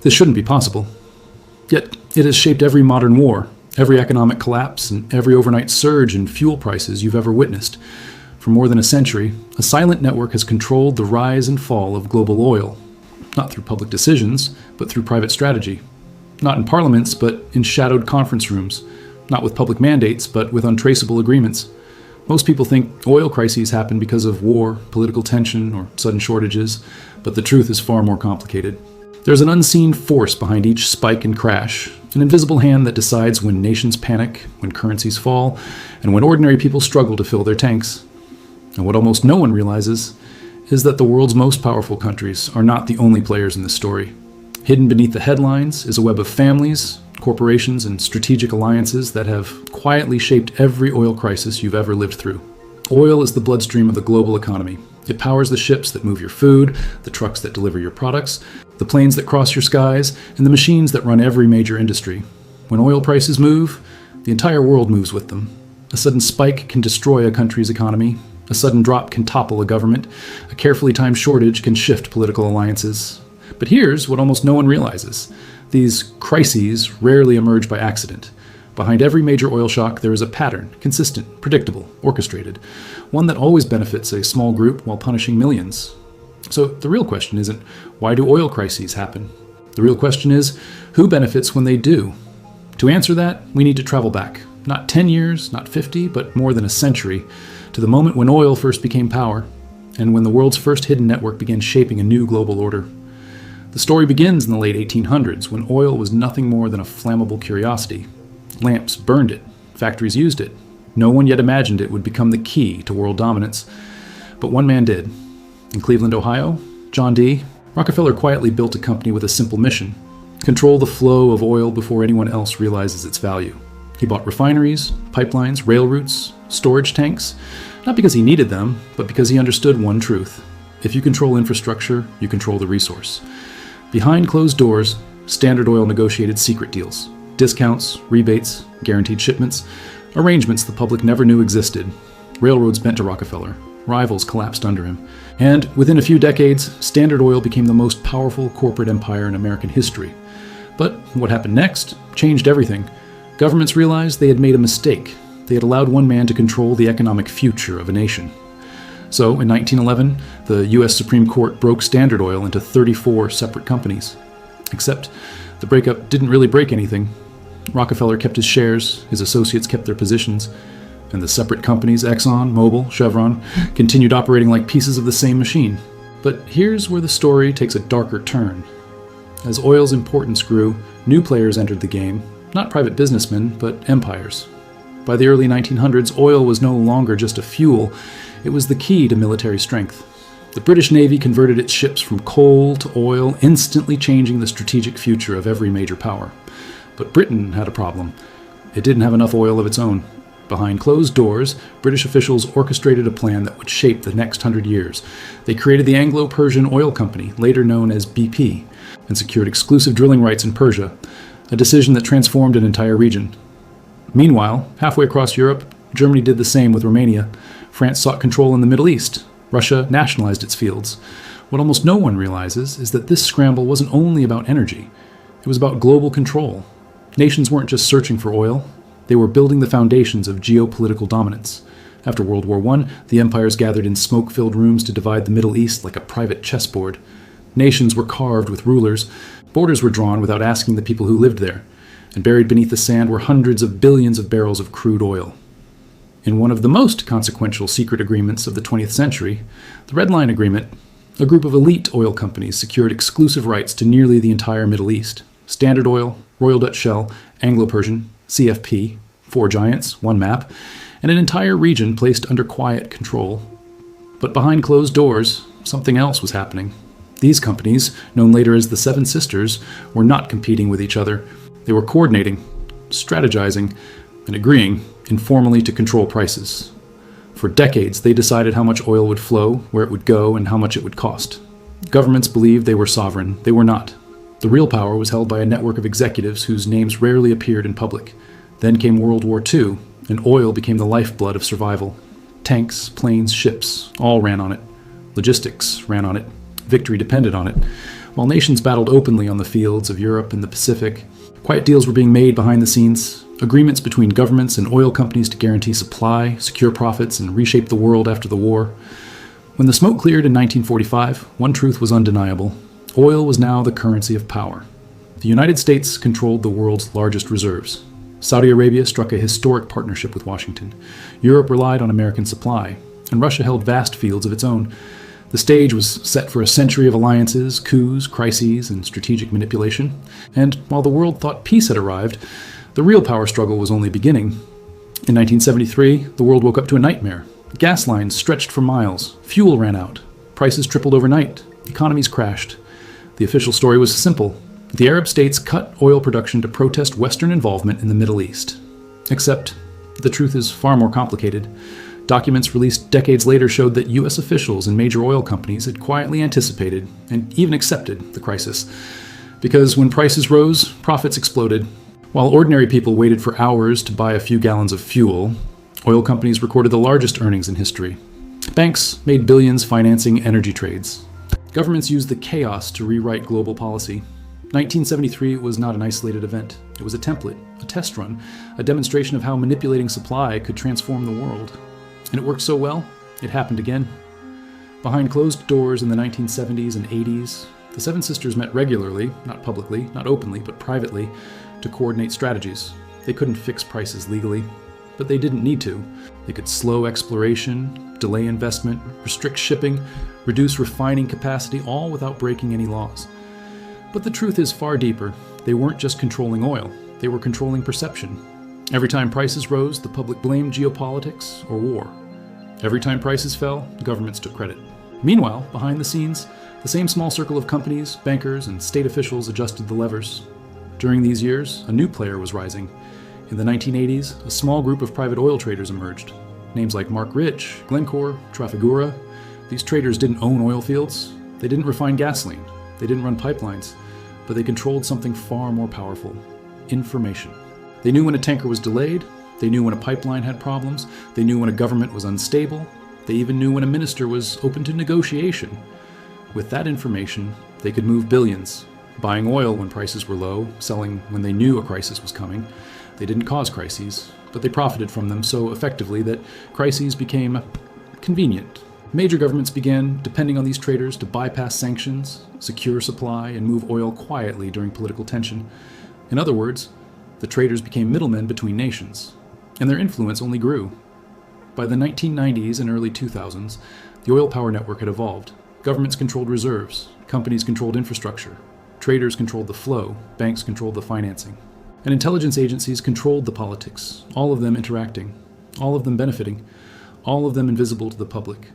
This shouldn't be possible. Yet it has shaped every modern war, every economic collapse, and every overnight surge in fuel prices you've ever witnessed. For more than a century, a silent network has controlled the rise and fall of global oil, not through public decisions, but through private strategy. Not in parliaments, but in shadowed conference rooms. Not with public mandates, but with untraceable agreements. Most people think oil crises happen because of war, political tension, or sudden shortages, but the truth is far more complicated. There's an unseen force behind each spike and crash, an invisible hand that decides when nations panic, when currencies fall, and when ordinary people struggle to fill their tanks. And what almost no one realizes is that the world's most powerful countries are not the only players in this story. Hidden beneath the headlines is a web of families, corporations, and strategic alliances that have quietly shaped every oil crisis you've ever lived through. Oil is the bloodstream of the global economy. It powers the ships that move your food, the trucks that deliver your products, the planes that cross your skies, and the machines that run every major industry. When oil prices move, the entire world moves with them. A sudden spike can destroy a country's economy. A sudden drop can topple a government. A carefully timed shortage can shift political alliances. But here's what almost no one realizes. These crises rarely emerge by accident. Behind every major oil shock, there is a pattern, consistent, predictable, orchestrated, one that always benefits a small group while punishing millions. So the real question isn't, why do oil crises happen? The real question is, who benefits when they do? To answer that, we need to travel back, not 10 years, not 50, but more than a century, to the moment when oil first became power, and when the world's first hidden network began shaping a new global order. The story begins in the late 1800s, when oil was nothing more than a flammable curiosity. Lamps burned it, factories used it. No one yet imagined it would become the key to world dominance. But one man did. In Cleveland, Ohio, John D. Rockefeller quietly built a company with a simple mission: control the flow of oil before anyone else realizes its value. He bought refineries, pipelines, rail routes, storage tanks, not because he needed them, but because he understood one truth. If you control infrastructure, you control the resource. Behind closed doors, Standard Oil negotiated secret deals. Discounts, rebates, guaranteed shipments, arrangements the public never knew existed. Railroads bent to Rockefeller. Rivals collapsed under him. And within a few decades, Standard Oil became the most powerful corporate empire in American history. But what happened next changed everything. Governments realized they had made a mistake. They had allowed one man to control the economic future of a nation. So, in 1911, the U.S. Supreme Court broke Standard Oil into 34 separate companies. Except, the breakup didn't really break anything. Rockefeller kept his shares, his associates kept their positions, and the separate companies, Exxon, Mobil, Chevron, continued operating like pieces of the same machine. But here's where the story takes a darker turn. As oil's importance grew, new players entered the game, not private businessmen, but empires. By the early 1900s, oil was no longer just a fuel, it was the key to military strength. The British Navy converted its ships from coal to oil, instantly changing the strategic future of every major power. But Britain had a problem. It didn't have enough oil of its own. Behind closed doors, British officials orchestrated a plan that would shape the next 100 years. They created the Anglo-Persian Oil Company, later known as BP, and secured exclusive drilling rights in Persia, a decision that transformed an entire region. Meanwhile, halfway across Europe, Germany did the same with Romania. France sought control in the Middle East. Russia nationalized its fields. What almost no one realizes is that this scramble wasn't only about energy. It was about global control. Nations weren't just searching for oil. They were building the foundations of geopolitical dominance. After World War I, the empires gathered in smoke-filled rooms to divide the Middle East like a private chessboard. Nations were carved with rulers. Borders were drawn without asking the people who lived there. And buried beneath the sand were hundreds of billions of barrels of crude oil. In one of the most consequential secret agreements of the 20th century, the Red Line Agreement, a group of elite oil companies secured exclusive rights to nearly the entire Middle East. Standard Oil, Royal Dutch Shell, Anglo-Persian, CFP, 4 giants, 1 map, and an entire region placed under quiet control. But behind closed doors, something else was happening. These companies, known later as the Seven Sisters, were not competing with each other. They were coordinating, strategizing, and agreeing informally to control prices. For decades, they decided how much oil would flow, where it would go, and how much it would cost. Governments believed they were sovereign. They were not. The real power was held by a network of executives whose names rarely appeared in public. Then came World War II, and oil became the lifeblood of survival. Tanks, planes, ships, all ran on it. Logistics ran on it. Victory depended on it. While nations battled openly on the fields of Europe and the Pacific, quiet deals were being made behind the scenes, agreements between governments and oil companies to guarantee supply, secure profits, and reshape the world after the war. When the smoke cleared in 1945, one truth was undeniable. Oil was now the currency of power. The United States controlled the world's largest reserves. Saudi Arabia struck a historic partnership with Washington. Europe relied on American supply, and Russia held vast fields of its own. The stage was set for a century of alliances, coups, crises, and strategic manipulation. And while the world thought peace had arrived, the real power struggle was only beginning. In 1973, the world woke up to a nightmare. Gas lines stretched for miles, fuel ran out, prices tripled overnight, economies crashed. The official story was simple. The Arab states cut oil production to protest Western involvement in the Middle East. Except, the truth is far more complicated. Documents released decades later showed that U.S. officials and major oil companies had quietly anticipated and even accepted the crisis. Because when prices rose, profits exploded. While ordinary people waited for hours to buy a few gallons of fuel, oil companies recorded the largest earnings in history. Banks made billions financing energy trades. Governments used the chaos to rewrite global policy. 1973 was not an isolated event. It was a template, a test run, a demonstration of how manipulating supply could transform the world. And it worked so well, it happened again. Behind closed doors in the 1970s and 80s, the Seven Sisters met regularly, not publicly, not openly, but privately, to coordinate strategies. They couldn't fix prices legally, but they didn't need to. They could slow exploration, delay investment, restrict shipping, reduce refining capacity, all without breaking any laws. But the truth is far deeper. They weren't just controlling oil, they were controlling perception. Every time prices rose, the public blamed geopolitics or war. Every time prices fell, governments took credit. Meanwhile, behind the scenes, the same small circle of companies, bankers, and state officials adjusted the levers. During these years, a new player was rising. In the 1980s, a small group of private oil traders emerged. Names like Mark Rich, Glencore, Trafigura. These traders didn't own oil fields. They didn't refine gasoline. They didn't run pipelines. But they controlled something far more powerful: information. They knew when a tanker was delayed. They knew when a pipeline had problems. They knew when a government was unstable. They even knew when a minister was open to negotiation. With that information, they could move billions, buying oil when prices were low, selling when they knew a crisis was coming. They didn't cause crises, but they profited from them so effectively that crises became convenient. Major governments began depending on these traders to bypass sanctions, secure supply, and move oil quietly during political tension. In other words, the traders became middlemen between nations, and their influence only grew. By the 1990s and early 2000s, the oil power network had evolved. Governments controlled reserves, companies controlled infrastructure, traders controlled the flow, banks controlled the financing. And intelligence agencies controlled the politics, all of them interacting, all of them benefiting, all of them invisible to the public.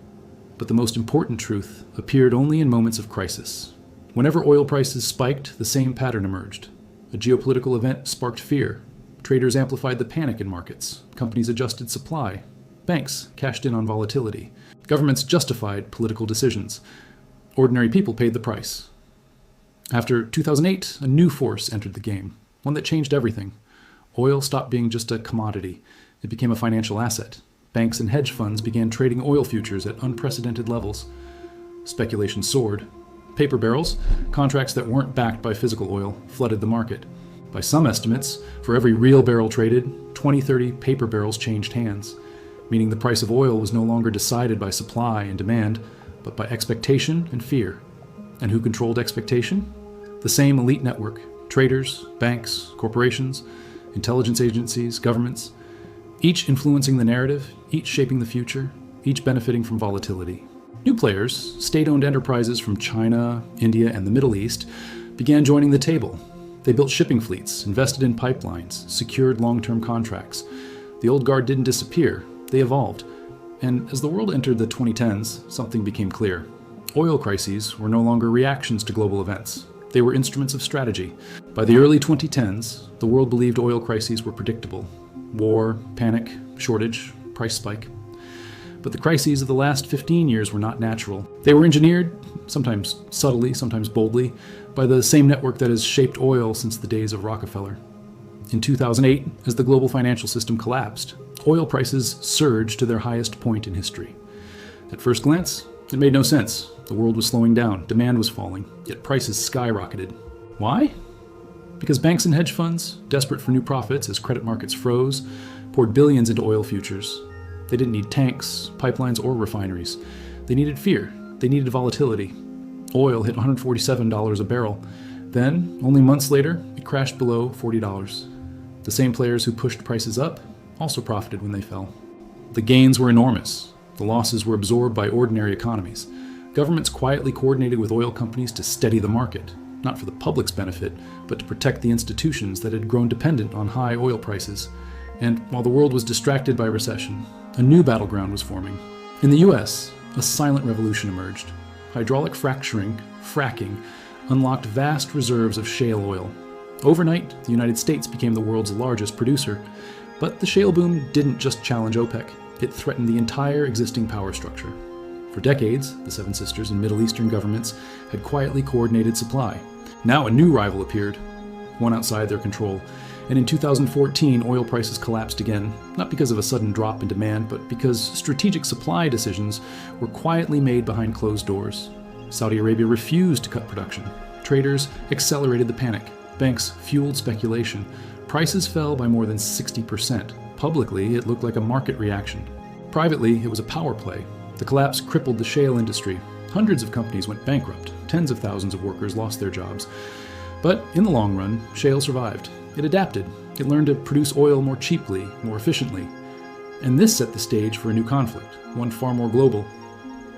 But the most important truth appeared only in moments of crisis. Whenever oil prices spiked, the same pattern emerged. A geopolitical event sparked fear. Traders amplified the panic in markets. Companies adjusted supply. Banks cashed in on volatility. Governments justified political decisions. Ordinary people paid the price. After 2008, a new force entered the game, one that changed everything. Oil stopped being just a commodity. It became a financial asset. Banks and hedge funds began trading oil futures at unprecedented levels. Speculation soared. Paper barrels, contracts that weren't backed by physical oil, flooded the market. By some estimates, for every real barrel traded, 20-30 paper barrels changed hands, meaning the price of oil was no longer decided by supply and demand, but by expectation and fear. And who controlled expectation? The same elite network: traders, banks, corporations, intelligence agencies, governments, each influencing the narrative, each shaping the future, each benefiting from volatility. New players, state-owned enterprises from China, India, and the Middle East, began joining the table. They built shipping fleets, invested in pipelines, secured long-term contracts. The old guard didn't disappear, they evolved. And as the world entered the 2010s, something became clear. Oil crises were no longer reactions to global events. They were instruments of strategy. By the early 2010s, the world believed oil crises were predictable. War, panic, shortage, price spike. But the crises of the last 15 years were not natural. They were engineered, sometimes subtly, sometimes boldly, by the same network that has shaped oil since the days of Rockefeller. In 2008, as the global financial system collapsed, oil prices surged to their highest point in history. At first glance, It made no sense. The world was slowing down, demand was falling, yet prices skyrocketed. Why? Because banks and hedge funds, desperate for new profits as credit markets froze, poured billions into oil futures. They didn't need tanks, pipelines, or refineries. They needed fear. They needed volatility. Oil hit $147 a barrel. Then, only months later, it crashed below $40. The same players who pushed prices up also profited when they fell. The gains were enormous. The losses were absorbed by ordinary economies. Governments quietly coordinated with oil companies to steady the market, not for the public's benefit, but to protect the institutions that had grown dependent on high oil prices. And while the world was distracted by recession, a new battleground was forming. In the US, a silent revolution emerged. Hydraulic fracturing, fracking, unlocked vast reserves of shale oil. Overnight, the United States became the world's largest producer. But the shale boom didn't just challenge OPEC. It threatened the entire existing power structure. For decades, the Seven Sisters and Middle Eastern governments had quietly coordinated supply. Now a new rival appeared, one outside their control. And in 2014, oil prices collapsed again, not because of a sudden drop in demand, but because strategic supply decisions were quietly made behind closed doors. Saudi Arabia refused to cut production. Traders accelerated the panic. Banks fueled speculation. Prices fell by more than 60%. Publicly, it looked like a market reaction. Privately, it was a power play. The collapse crippled the shale industry. Hundreds of companies went bankrupt. Tens of thousands of workers lost their jobs. But in the long run, shale survived. It adapted. It learned to produce oil more cheaply, more efficiently. And this set the stage for a new conflict, one far more global.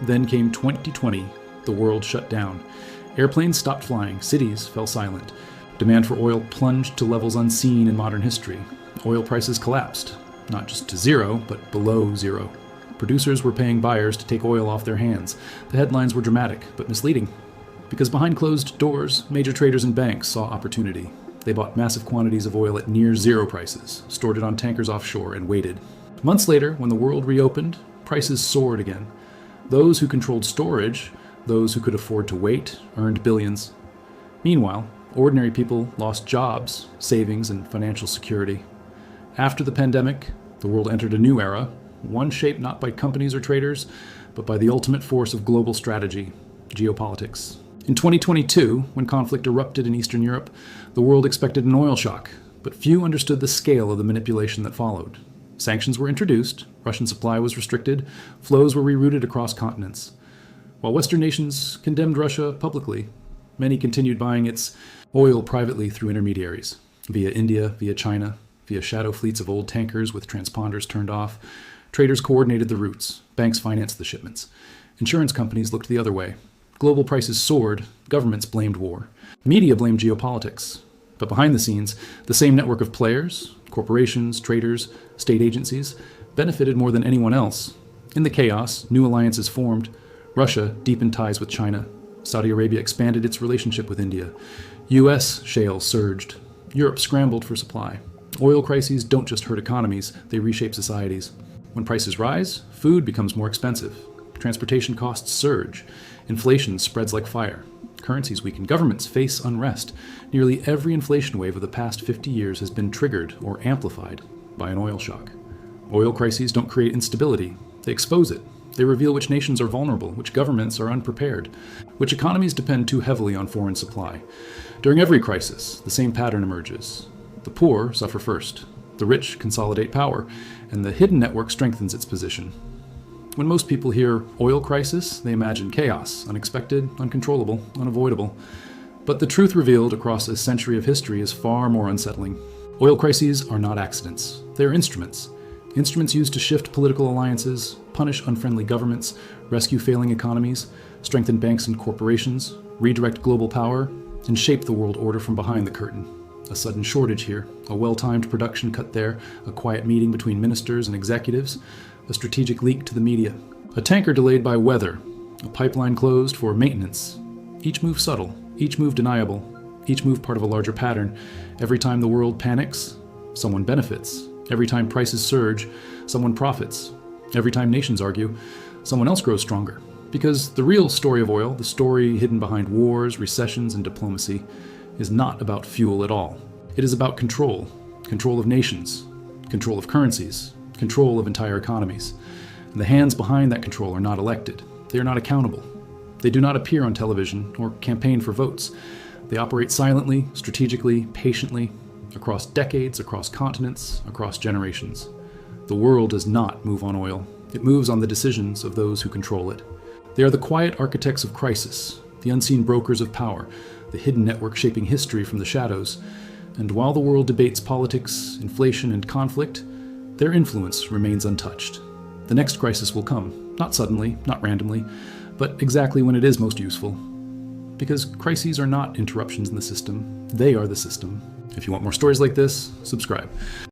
Then came 2020. The world shut down. Airplanes stopped flying. Cities fell silent. Demand for oil plunged to levels unseen in modern history. Oil prices collapsed, not just to zero, but below zero. Producers were paying buyers to take oil off their hands. The headlines were dramatic, but misleading. Because behind closed doors, major traders and banks saw opportunity. They bought massive quantities of oil at near zero prices, stored it on tankers offshore, and waited. Months later, when the world reopened, prices soared again. Those who controlled storage, those who could afford to wait, earned billions. Meanwhile, ordinary people lost jobs, savings, and financial security. After the pandemic, the world entered a new era, one shaped not by companies or traders, but by the ultimate force of global strategy, geopolitics. In 2022, when conflict erupted in Eastern Europe, the world expected an oil shock, but few understood the scale of the manipulation that followed. Sanctions were introduced, Russian supply was restricted, flows were rerouted across continents. While Western nations condemned Russia publicly, many continued buying its oil privately through intermediaries, via India, via China, via shadow fleets of old tankers with transponders turned off. Traders coordinated the routes, banks financed the shipments. Insurance companies looked the other way. Global prices soared, governments blamed war. Media blamed geopolitics. But behind the scenes, the same network of players, corporations, traders, state agencies, benefited more than anyone else. In the chaos, new alliances formed. Russia deepened ties with China. Saudi Arabia expanded its relationship with India. US shale surged. Europe scrambled for supply. Oil crises don't just hurt economies, they reshape societies. When prices rise, food becomes more expensive. Transportation costs surge. Inflation spreads like fire. Currencies weaken. Governments face unrest. Nearly every inflation wave of the past 50 years has been triggered or amplified by an oil shock. Oil crises don't create instability. They expose it. They reveal which nations are vulnerable, which governments are unprepared, which economies depend too heavily on foreign supply. During every crisis, the same pattern emerges. The poor suffer first. The rich consolidate power, and the hidden network strengthens its position. When most people hear oil crisis, they imagine chaos, unexpected, uncontrollable, unavoidable. But the truth revealed across a century of history is far more unsettling. Oil crises are not accidents. They are instruments. Instruments used to shift political alliances, punish unfriendly governments, rescue failing economies, strengthen banks and corporations, redirect global power, and shape the world order from behind the curtain. A sudden shortage here, a well-timed production cut there, a quiet meeting between ministers and executives, a strategic leak to the media, a tanker delayed by weather, a pipeline closed for maintenance. Each move subtle, each move deniable, each move part of a larger pattern. Every time the world panics, someone benefits. Every time prices surge, someone profits. Every time nations argue, someone else grows stronger. Because the real story of oil, the story hidden behind wars, recessions, and diplomacy, is not about fuel at all. It is about control. Control of nations, control of currencies, control of entire economies. And the hands behind that control are not elected. They are not accountable. They do not appear on television or campaign for votes. They operate silently, strategically, patiently, across decades, across continents, across generations. The world does not move on oil. It moves on the decisions of those who control it. They are the quiet architects of crisis, the unseen brokers of power, the hidden network shaping history from the shadows. And while the world debates politics, inflation, and conflict, their influence remains untouched. The next crisis will come, not suddenly, not randomly, but exactly when it is most useful. Because crises are not interruptions in the system, they are the system. If you want more stories like this, subscribe.